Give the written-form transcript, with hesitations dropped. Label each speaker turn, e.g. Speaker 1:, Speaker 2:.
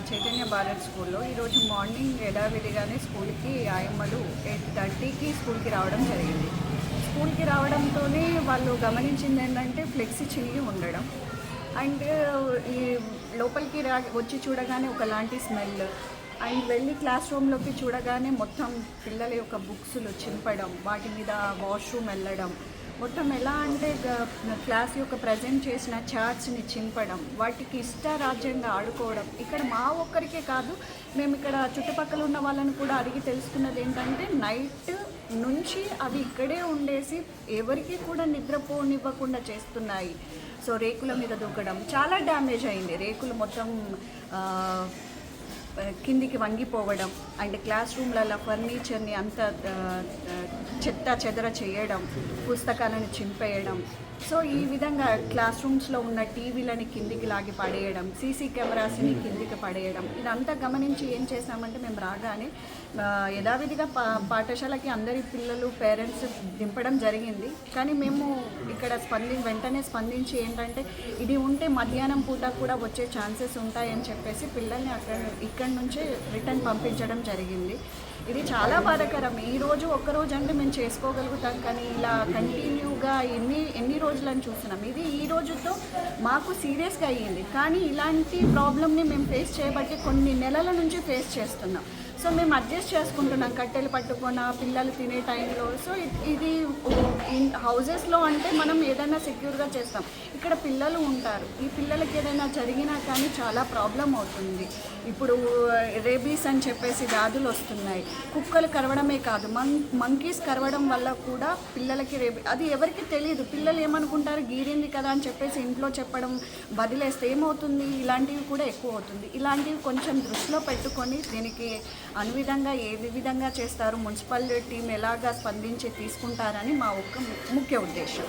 Speaker 1: చైతన్య భారత్ స్కూల్లో ఈరోజు మార్నింగ్ యథావిధిగానే స్కూల్కి ఆయమ్మలు 8:30కి స్కూల్కి రావడం జరిగింది. స్కూల్కి రావడంతోనే వాళ్ళు గమనించింది ఏంటంటే ఫ్లెక్సీ చినిగి ఉండడం అండ్ ఈ లోపలికి వచ్చి చూడగానే ఒకలాంటి స్మెల్ అండ్ వెళ్ళి క్లాస్ రూమ్లోకి చూడగానే మొత్తం పిల్లల యొక్క బుక్స్లు చింపడం, వాటి మీద వాష్రూమ్ వెళ్ళడం, మొత్తం ఎలా అంటే క్లాస్ యొక్క ప్రజెంట్ చేసిన చార్ట్స్ని చింపడం, వాటికి ఇష్టారాజ్యంగా ఆడుకోవడం. ఇక్కడ మా ఒక్కరికే కాదు, మేము ఇక్కడ చుట్టుపక్కల ఉన్న వాళ్ళని కూడా అడిగి తెలుసుకున్నది ఏంటంటే నైట్ నుంచి అవి ఇక్కడే ఉండేసి ఎవరికి కూడా నిద్రపోనివ్వకుండా చేస్తున్నాయి. సో రేకుల మీద దూకడం, చాలా డ్యామేజ్ అయింది. రేకులు మొత్తం కిందికి వంగిపోవడం అండ్ క్లాస్ రూమ్లలో ఫర్నిచర్ని అంతా చెత్త చెదర చేయడం, పుస్తకాలను చింపేయడం. సో ఈ విధంగా క్లాస్ రూమ్స్లో ఉన్న టీవీలని కిందికి లాగి పడేయడం, సీసీ కెమెరాస్ని కిందికి పడేయడం, ఇదంతా గమనించి ఏం చేసామంటే మేము రాగానే యథావిధిగా పాఠశాలకి అందరి పిల్లలు పేరెంట్స్ దింపడం జరిగింది. కానీ మేము ఇక్కడ వెంటనే స్పందించి ఏంటంటే ఇది ఉంటే మధ్యాహ్నం పూట కూడా వచ్చే ఛాన్సెస్ ఉంటాయని చెప్పేసి పిల్లల్ని ఇక్కడి నుంచే రిటర్న్ పంపించడం జరిగింది. ఇది చాలా బాధాకరం. ఈరోజు ఒక్కరోజు అంటే మేము చేసుకోగలుగుతాం, కానీ ఇలా కంటిన్యూగా ఎన్ని రోజులని చూస్తున్నాం. ఇది ఈ రోజుతో మాకు సీరియస్గా అయ్యింది, కానీ ఇలాంటి ప్రాబ్లమ్ని మేము ఫేస్ చేయబట్టి కొన్ని నెలల నుంచి ఫేస్ చేస్తున్నాం. సో మేము అడ్జస్ట్ చేసుకుంటున్నాం, కట్టెలు పట్టుకొని పిల్లలు తినే టైంలో. సో ఇది హౌజెస్లో అంటే మనం ఏదైనా సెక్యూర్గా చేస్తాం, ఇక్కడ పిల్లలు ఉంటారు. ఈ పిల్లలకి ఏదైనా జరిగినా కానీ చాలా ప్రాబ్లం అవుతుంది. ఇప్పుడు రేబీస్ అని చెప్పేసి వ్యాధులు వస్తున్నాయి. కుక్కలు కరవడమే కాదు, మంకీస్ కరవడం వల్ల కూడా పిల్లలకి అది ఎవరికి తెలియదు. పిల్లలు ఏమనుకుంటారు, గీరింది కదా అని చెప్పేసి ఇంట్లో చెప్పడం వదిలేస్తే ఏమవుతుంది, ఇలాంటివి కూడా ఎక్కువ అవుతుంది. ఇలాంటివి కొంచెం దృష్టిలో పెట్టుకొని దీనికి అనువిధంగా ఏ విధంగా చేస్తారు, మున్సిపల్ టీం ఎలాగా స్పందించి తీసుకుంటారని మా ఒక్క ముఖ్య ఉద్దేశం.